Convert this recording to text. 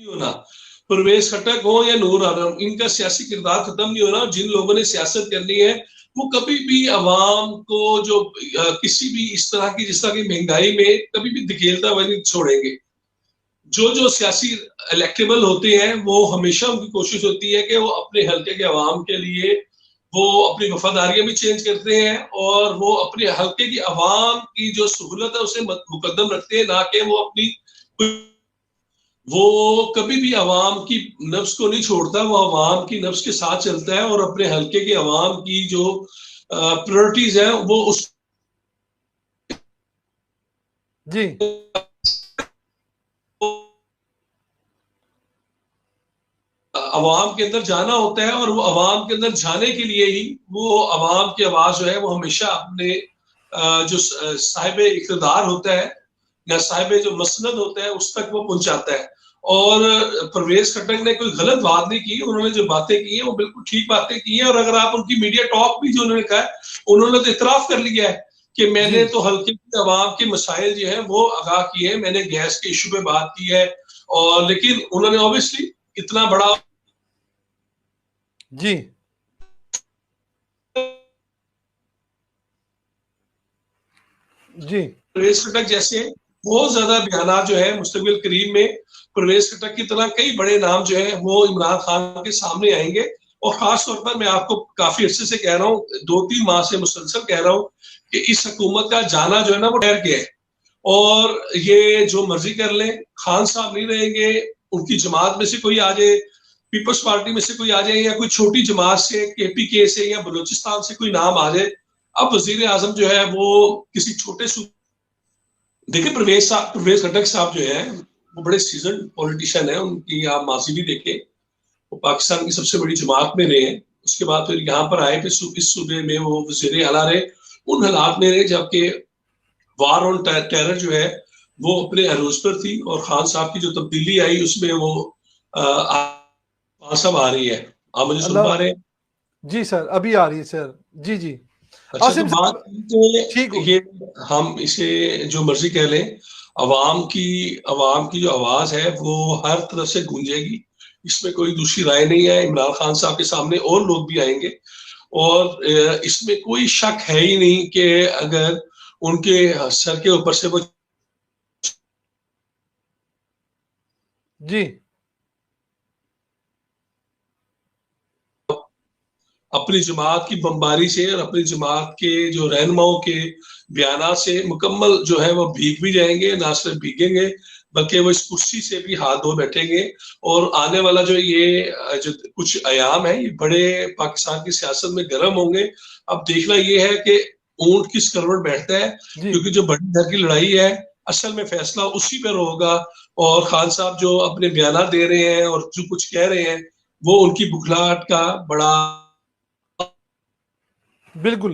नहीं होना, परवेज खट्टक हो या नूर आलम, इनका सियासी किरदार खत्म नहीं होना। जिन लोगों ने सियासत करनी है वो कभी भी अवाम को जो किसी भी इस तरह की, जिस तरह की महंगाई में कभी भी धकेलता हुआ नहीं छोड़ेंगे। जो जो सियासी इलेक्टेबल होते हैं वो हमेशा उनकी कोशिश होती है कि वो अपने हल्के के अवाम के लिए वो अपनी वफादारियां भी चेंज करते हैं और वो अपने हल्के की अवाम की जो सहूलत है उसे मुकद्दम रखते हैं, ना कि वो अपनी, वो कभी भी अवाम की नफ्स को नहीं छोड़ता, वो अवाम की नफ्स के साथ चलता है और अपने हल्के के अवाम की जो प्रायोरिटीज है वो उस जी अवाम के अंदर जाना होता है और वो अवाम के अंदर जाने के लिए ही वो अवाम की आवाज जो है वो हमेशा अपने जो साहिब इक़्तिदार होता है या साहिब जो मसनद होता है उस तक वो पहुंचाता है। और परवेज खट्टक ने कोई गलत बात नहीं की, उन्होंने जो बातें की है वो बिल्कुल ठीक बातें की है। और अगर आप उनकी मीडिया टॉक भी जो उन्होंने कहा है, उन्होंने तो इतराफ कर लिया है कि मैंने जी तो हल्के की अवाम के मसाइल जो है वो आगाह किए हैं, मैंने गैस के इशू पे बात की है। और लेकिन उन्होंने ऑब्वियसली इतना बड़ा जी जी परवेज खट्टक जैसे बहुत ज्यादा बयान जो है मुस्तकबिल करीब में परवेज खट्टक की तरह कई बड़े नाम जो है वो इमरान खान के सामने आएंगे। और खास तौर पर मैं आपको काफी अरसे से कह रहा हूँ, 2-3 माह से मुसलसल कह रहा हूँ कि इस हुकूमत का जाना जो है ना वो ठहर गया है। और ये जो मर्जी कर ले, खान साहब नहीं रहेंगे, उनकी जमात में से कोई आ जाए, पीपल्स पार्टी में से कोई आ जाए या कोई छोटी जमात से, केपीके से या बलूचिस्तान से कोई नाम आ जाए। अब वजीर आजम जो है वो किसी छोटे, देखिए परवेज खट्टक साहब जो है वो बड़े सीजन पॉलिटिशियन है, उनकी आप माजी भी देखें, वो पाकिस्तान की सबसे बड़ी जमात में रहे हैं, उसके बाद फिर यहाँ पर आए, फिर इस सूबे में वो वजीर आला रहे, उन हालात में रहे जबकि वार ऑन टेरर जो है वो अपने अरूज पर थी। और खान साहब की जो तब्दीली आई उसमें वो आसम आ रही है। आप मुझे सुन अल्लाह। पा रहे हैं? जी सर, अभी आ रही है सर। जी जी अच्छा, तो आसिम बात साहब, तो ठीक हो। ये, हम इसे जो मर्जी कह लें, अवाम की जो आवाज है वो हर तरफ से गूंजेगी, इसमें कोई दूसरी राय नहीं है। इमरान खान साहब के सामने और लोग भी आएंगे और इसमें कोई शक है ही नहीं कि अगर उनके सर के ऊपर से वो जी अपनी जमात की बमबारी से और अपनी जमात के जो रहनुमाओं के बयान से मुकम्मल जो है वो भीग भी जाएंगे, ना सिर्फ भीगेंगे बल्कि वो इस कुर्सी से भी हाथ धो बैठेंगे। और आने वाला जो ये जो कुछ अयाम है ये बड़े पाकिस्तान की सियासत में गर्म होंगे। अब देखना ये है कि ऊंट किस करवट बैठता है, जी क्योंकि जो बड़ी घर की लड़ाई है असल में फैसला उसी पर होगा। और खान साहब जो अपने बयान दे रहे हैं और जो कुछ कह रहे हैं वो उनकी बुखलाहट का बड़ा बिल्कुल।